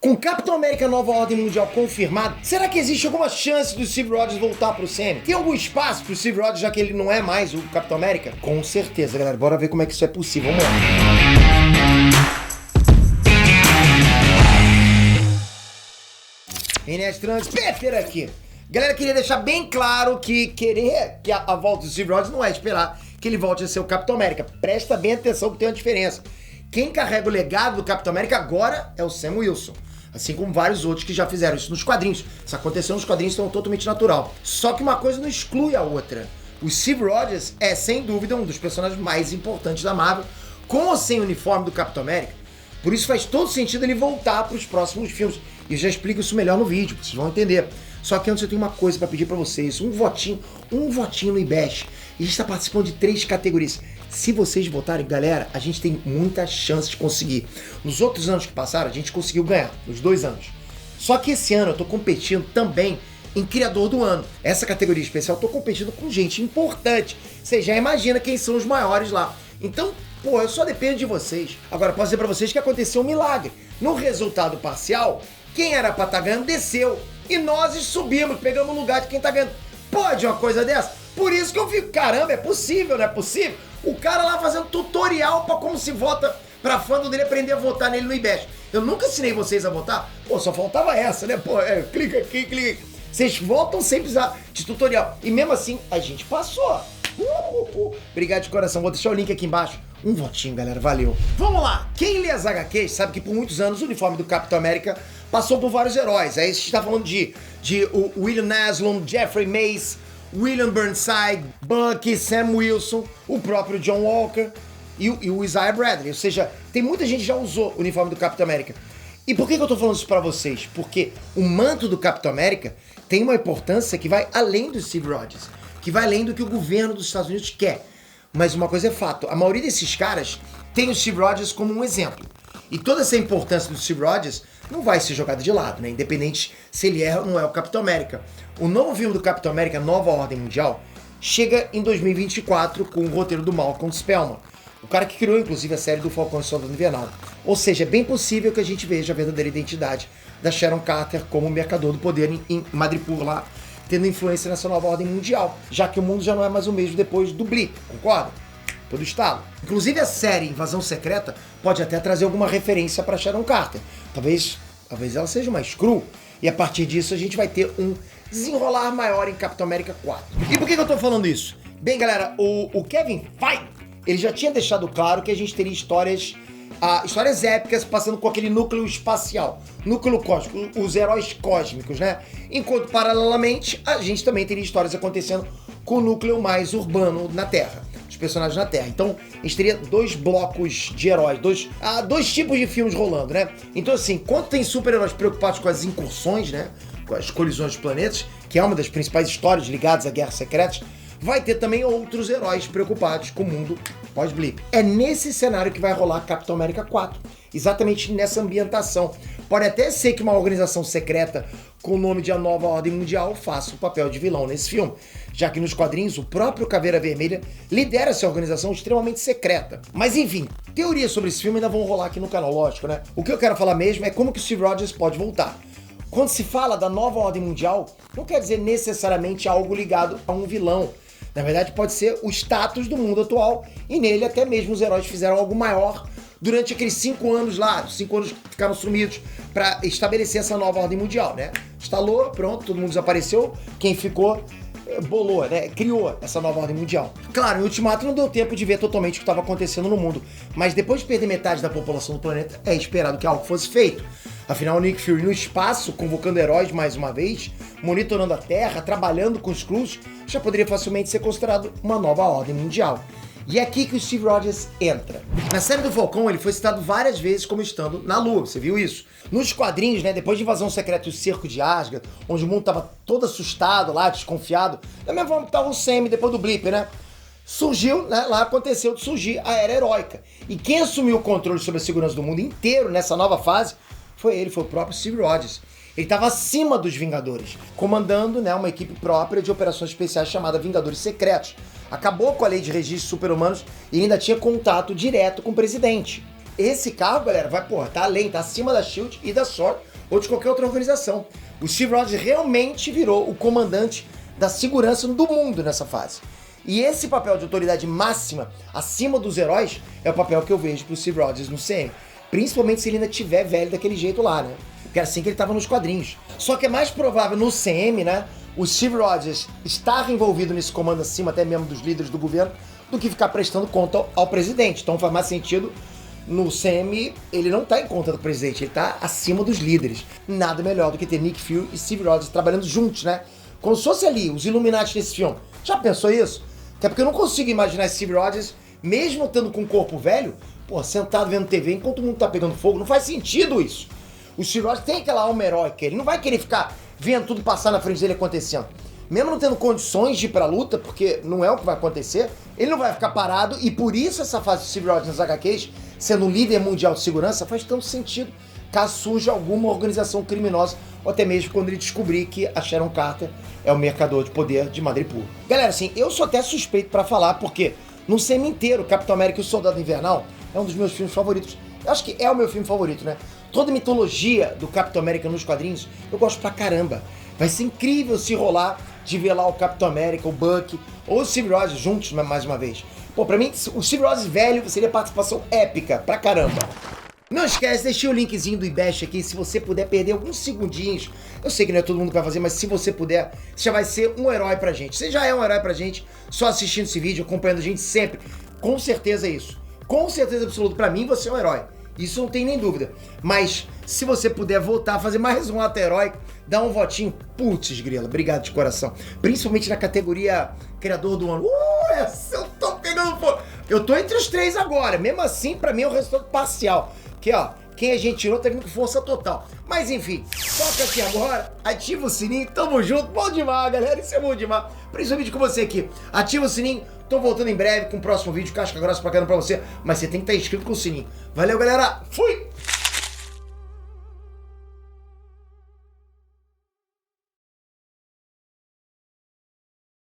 Com Capitão América Nova Ordem Mundial confirmado, será que existe alguma chance do Steve Rogers voltar pro Sam? Tem algum espaço pro Steve Rogers, já que ele não é mais o Capitão América? Com certeza, galera. Bora ver como é que isso é possível. Vamos lá. Inés Trans, Pepper aqui. Galera, queria deixar bem claro que querer que a volta do Steve Rogers não é esperar que ele volte a ser o Capitão América. Presta bem atenção que tem uma diferença. Quem carrega o legado do Capitão América agora é o Sam Wilson. Assim como vários outros que já fizeram isso nos quadrinhos. Isso aconteceu nos quadrinhos, então é totalmente natural. Só que uma coisa não exclui a outra. O Steve Rogers é, sem dúvida, um dos personagens mais importantes da Marvel, com ou sem o uniforme do Capitão América. Por isso faz todo sentido ele voltar para os próximos filmes. E eu já explico isso melhor no vídeo, vocês vão entender. Só que antes eu tenho uma coisa para pedir para vocês. Um votinho no IBEST. E a gente está participando de 3 categorias. Se vocês votarem, galera, a gente tem muita chance de conseguir. Nos outros anos que passaram, a gente conseguiu ganhar, nos 2 anos. Só que esse ano eu tô competindo também em Criador do Ano. Essa categoria especial eu tô competindo com gente importante. Você já imagina quem são os maiores lá. Então, pô, eu só dependo de vocês. Agora, posso dizer pra vocês que aconteceu um milagre. No resultado parcial, quem era pra estar ganhando desceu. E nós subimos, pegamos o lugar de quem tá ganhando. Pode uma coisa dessa? Por isso que eu fico, caramba, é possível, não é possível? O cara lá fazendo tutorial pra como se vota, pra fã dele aprender a votar nele no IBEST. Eu nunca ensinei vocês a votar? Pô, só faltava essa, né? Pô, clica aqui, clica aqui. Vocês votam sem precisar de tutorial. E mesmo assim, a gente passou. Obrigado de coração. Vou deixar o link aqui embaixo. Um votinho, galera. Valeu. Vamos lá. Quem lê as HQs sabe que por muitos anos o uniforme do Capitão América passou por vários heróis. Aí a gente tá falando de o William Naslund, Jeffrey Mace, William Burnside, Bucky, Sam Wilson, o próprio John Walker e o Isaiah Bradley. Ou seja, tem muita gente que já usou o uniforme do Capitão América. E por que eu tô falando isso pra vocês? Porque o manto do Capitão América tem uma importância que vai além do Steve Rogers, que vai além do que o governo dos Estados Unidos quer. Mas uma coisa é fato, a maioria desses caras tem o Steve Rogers como um exemplo. E toda essa importância do Steve Rogers não vai ser jogada de lado, né? Independente se ele é ou não é o Capitão América. O novo filme do Capitão América, Nova Ordem Mundial, chega em 2024 com o roteiro do Malcolm Spellman, o cara que criou, inclusive, a série do Falcão e Soldado Invernal. Ou seja, é bem possível que a gente veja a verdadeira identidade da Sharon Carter como mercador do poder em Madripoor lá, tendo influência nessa nova ordem mundial, já que o mundo já não é mais o mesmo depois do blip, concorda? Todo estalo. Inclusive a série Invasão Secreta pode até trazer alguma referência para Sharon Carter. Talvez ela seja mais cru, e a partir disso a gente vai ter um desenrolar maior em Capitão América 4. E por que eu tô falando isso? Bem, galera, o Kevin Feige, ele já tinha deixado claro que a gente teria histórias épicas passando com aquele núcleo espacial, núcleo cósmico, os heróis cósmicos, né? Enquanto, paralelamente, a gente também teria histórias acontecendo com o núcleo mais urbano na Terra, os personagens na Terra. Então, a gente teria 2 blocos de heróis, dois tipos de filmes rolando, né? Então, assim, enquanto tem super-heróis preocupados com as incursões, né? Com as colisões dos planetas, que é uma das principais histórias ligadas a guerras secretas, vai ter também outros heróis preocupados com o mundo pós-blip. É nesse cenário que vai rolar Capitão América 4. Exatamente nessa ambientação. Pode até ser que uma organização secreta com o nome de A Nova Ordem Mundial faça o papel de vilão nesse filme, já que nos quadrinhos o próprio Caveira Vermelha lidera essa organização extremamente secreta. Mas enfim, teorias sobre esse filme ainda vão rolar aqui no canal, lógico, né? O que eu quero falar mesmo é como que o Steve Rogers pode voltar. Quando se fala da Nova Ordem Mundial, não quer dizer necessariamente algo ligado a um vilão. Na verdade, pode ser o status do mundo atual, e nele até mesmo os heróis fizeram algo maior durante aqueles 5 anos lá, 5 anos que ficaram sumidos para estabelecer essa nova ordem mundial, né? Instalou, pronto, todo mundo desapareceu, quem ficou bolou, né? Criou essa nova ordem mundial. Claro, em Ultimato não deu tempo de ver totalmente o que estava acontecendo no mundo, mas depois de perder metade da população do planeta, é esperado que algo fosse feito. Afinal, o Nick Fury no espaço, convocando heróis mais uma vez, monitorando a Terra, trabalhando com os Skrulls, já poderia facilmente ser considerado uma nova ordem mundial. E é aqui que o Steve Rogers entra. Na série do Falcão, ele foi citado várias vezes como estando na Lua, você viu isso? Nos quadrinhos, né, depois de Invasão Secreta e o Cerco de Asgard, onde o mundo tava todo assustado lá, desconfiado, da mesma forma que tava o Sam depois do blip, né? Surgiu, né, lá aconteceu de surgir a Era Heróica. E quem assumiu o controle sobre a segurança do mundo inteiro nessa nova fase foi o próprio Steve Rogers. Ele estava acima dos Vingadores, comandando, né, uma equipe própria de operações especiais chamada Vingadores Secretos. Acabou com a lei de registros super-humanos e ainda tinha contato direto com o presidente. Esse cargo, galera, tá além, tá acima da SHIELD e da SWORD, ou de qualquer outra organização. O Steve Rogers realmente virou o comandante da segurança do mundo nessa fase. E esse papel de autoridade máxima, acima dos heróis, é o papel que eu vejo pro Steve Rogers no CM. Principalmente se ele ainda tiver velho daquele jeito lá, né? Porque é assim que ele tava nos quadrinhos. Só que é mais provável no CM, né, o Steve Rogers estar envolvido nesse comando acima até mesmo dos líderes do governo, do que ficar prestando conta ao presidente. Então faz mais sentido no CM, ele não tá em conta do presidente, ele tá acima dos líderes. Nada melhor do que ter Nick Fury e Steve Rogers trabalhando juntos, né? Como se fosse ali, os Illuminati nesse filme. Já pensou isso? Até porque eu não consigo imaginar Steve Rogers, mesmo estando com um corpo velho, pô, sentado vendo TV enquanto o mundo tá pegando fogo. Não faz sentido isso. O Steve Rogers tem aquela alma heróica, ele não vai querer ficar vendo tudo passar na frente dele acontecendo. Mesmo não tendo condições de ir pra luta, porque não é o que vai acontecer, ele não vai ficar parado, e por isso essa fase do Steve Rogers nas HQs, sendo um líder mundial de segurança, faz tanto sentido caso surja alguma organização criminosa, ou até mesmo quando ele descobrir que a Sharon Carter é o mercador de poder de Madripoor. Galera, assim, eu sou até suspeito pra falar, porque no CM inteiro, Capitão América e o Soldado Invernal é um dos meus filmes favoritos. Eu acho que é o meu filme favorito, né? Toda a mitologia do Capitão América nos quadrinhos, eu gosto pra caramba. Vai ser incrível se rolar de ver lá o Capitão América, o Bucky, ou o Steve Rogers juntos mais uma vez. Pô, pra mim, o Steve Rogers velho seria participação épica pra caramba. Não esquece, deixei o linkzinho do Ibest aqui, se você puder perder alguns segundinhos. Eu sei que não é todo mundo que vai fazer, mas se você puder, você já vai ser um herói pra gente. Você já é um herói pra gente, só assistindo esse vídeo, acompanhando a gente sempre. Com certeza é isso. Com certeza absoluta, pra mim você é um herói. Isso não tem nem dúvida. Mas se você puder voltar a fazer mais um ato heróico, dá um votinho. Putz, grila, obrigado de coração. Principalmente na categoria Criador do Ano. Essa eu tô pegando fogo. Eu tô entre os 3 agora. Mesmo assim, pra mim é o resultado parcial. Que ó, quem a gente tirou tá vindo com força total. Mas enfim, toca aqui agora, ativa o sininho, tamo junto. Bom demais, galera. Isso é bom demais. Principalmente com você aqui. Ativa o sininho. Tô voltando em breve com o próximo vídeo. Casca grossa pra caramba pra você. Mas você tem que estar inscrito com o sininho. Valeu, galera. Fui!